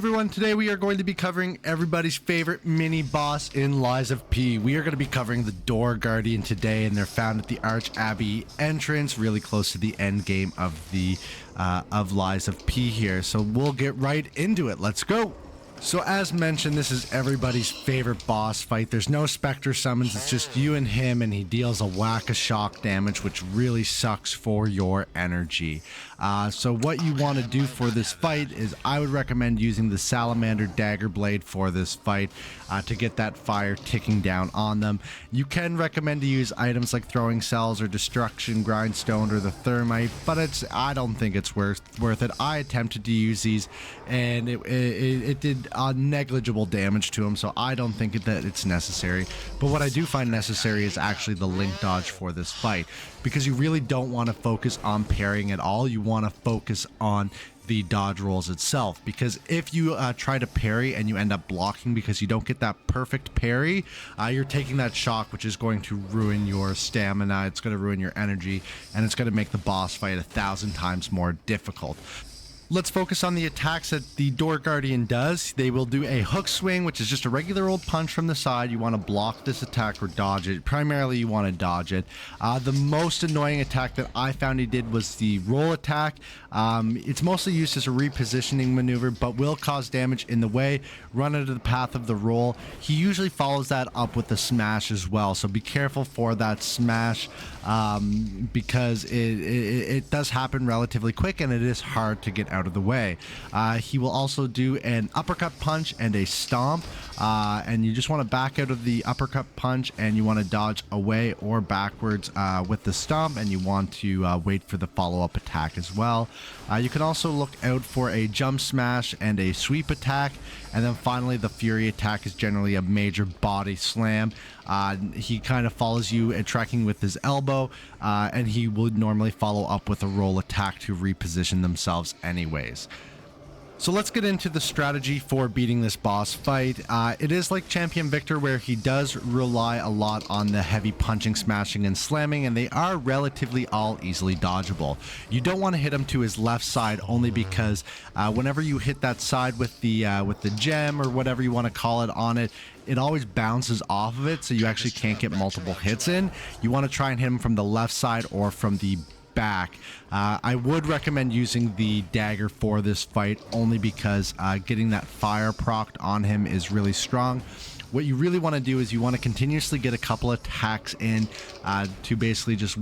everyone, today we are going to be covering everybody's favorite mini boss in Lies of P. We are going to be covering the Door Guardian today, and they're found at the Arch Abbey entrance, really close to the end game of the Lies of P here. So we'll get right into it. Let's go. So as mentioned, this is everybody's favorite boss fight. There's no Spectre summons, it's just you and him, and he deals a whack of shock damage, which really sucks for your energy. So what you want to do for this fight is I would recommend using the Salamander Dagger Blade for this fight to get that fire ticking down on them. You can recommend to use items like Throwing Cells or Destruction Grindstone or the Thermite, but I don't think it's worth it. I attempted to use these, and it did negligible damage to him, so I don't think that it's necessary. But what I do find necessary is actually the Link Dodge for this fight, because you really don't want to focus on parrying at all. You want to focus on the dodge rolls itself, because if you try to parry and you end up blocking because you don't get that perfect parry, you're taking that shock, which is going to ruin your stamina, it's going to ruin your energy, and it's going to make the boss fight 1,000 times more difficult. Let's focus on the attacks that the Door Guardian does. They will do a hook swing, which is just a regular old punch from the side. You want to block this attack or dodge it. Primarily, you want to dodge it. The most annoying attack that I found he did was the roll attack. It's mostly used as a repositioning maneuver, but will cause damage in the way. Run into the path of the roll. He usually follows that up with the smash as well, so be careful for that smash, because it does happen relatively quick and it is hard to get out of the way. He will also do an uppercut punch and a stomp, and you just want to back out of the uppercut punch and you want to dodge away or backwards with the stomp, and you want to wait for the follow-up attack as well. You can also look out for a jump smash and a sweep attack, and then finally the fury attack is generally a major body slam. He kind of follows you and tracking with his elbow, and he would normally follow up with a roll attack to reposition themselves anyways. So let's get into the strategy for beating this boss fight. It is like Champion Victor, where he does rely a lot on the heavy punching, smashing, and slamming, and they are relatively all easily dodgeable. You don't want to hit him to his left side, only because whenever you hit that side with the gem or whatever you want to call it on it, it always bounces off of it, so you actually can't get multiple hits in. You want to try and hit him from the left side or from the back. I would recommend using the dagger for this fight, only because getting that fire procced on him is really strong. What you really want to do is you want to continuously get a couple attacks in to basically just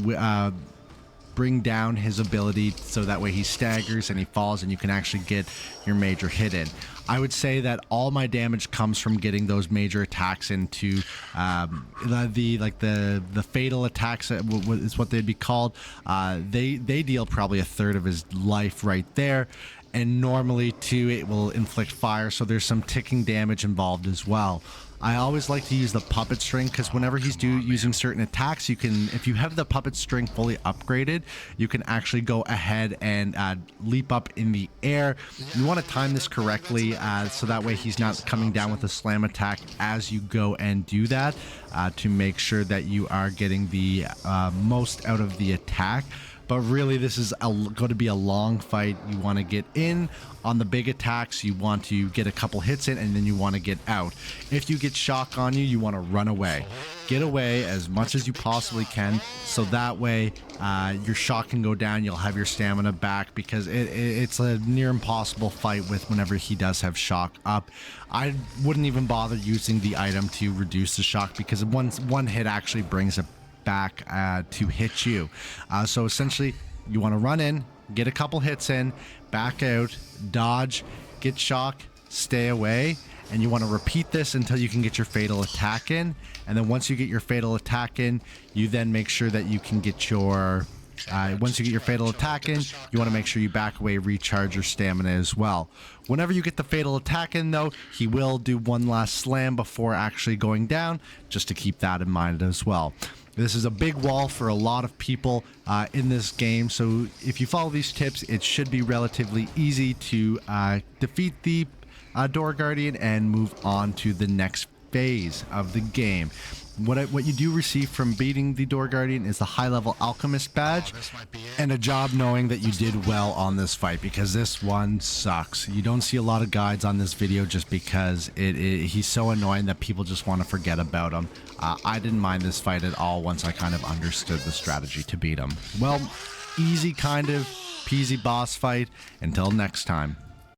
bring down his ability, so that way he staggers and he falls and you can actually get your major hit in. I would say that all my damage comes from getting those major attacks into the fatal attacks is what they'd be called. They deal probably a third of his life right there, and normally too it will inflict fire, so there's some ticking damage involved as well. I always like to use the puppet string, because whenever he's using certain attacks, you can, if you have the puppet string fully upgraded, you can actually go ahead and leap up in the air. You want to time this correctly, so that way he's not coming down with a slam attack as you go and do that, to make sure that you are getting the most out of the attack. But really, this is going to be a long fight. You want to get in on the big attacks, you want to get a couple hits in, and then you want to get out. If you get shock on you, you want to run away. Get away as much as you possibly can, so that way your shock can go down, you'll have your stamina back, because it's a near impossible fight with whenever he does have shock up. I wouldn't even bother using the item to reduce the shock, because one hit actually brings it back to hit you. So essentially, you want to run in, get a couple hits in, back out, dodge, get shock, stay away, and you want to repeat this until you can get your fatal attack in. And then once you get your fatal attack in, you then make sure that you can get your once you get your fatal attack in, you want to make sure you back away, recharge your stamina as well. Whenever you get the fatal attack in, though, he will do one last slam before actually going down, just to keep that in mind as well. This is a big wall for a lot of people in this game, so if you follow these tips, it should be relatively easy to defeat the Door Guardian and move on to the next phase of the game. What you do receive from beating the Door Guardian is the high-level Alchemist badge and a job knowing that you did well on this fight, because this one sucks. You don't see a lot of guides on this video just because he's so annoying that people just want to forget about him. I didn't mind this fight at all once I kind of understood the strategy to beat him. Well, easy kind of peasy boss fight. Until next time.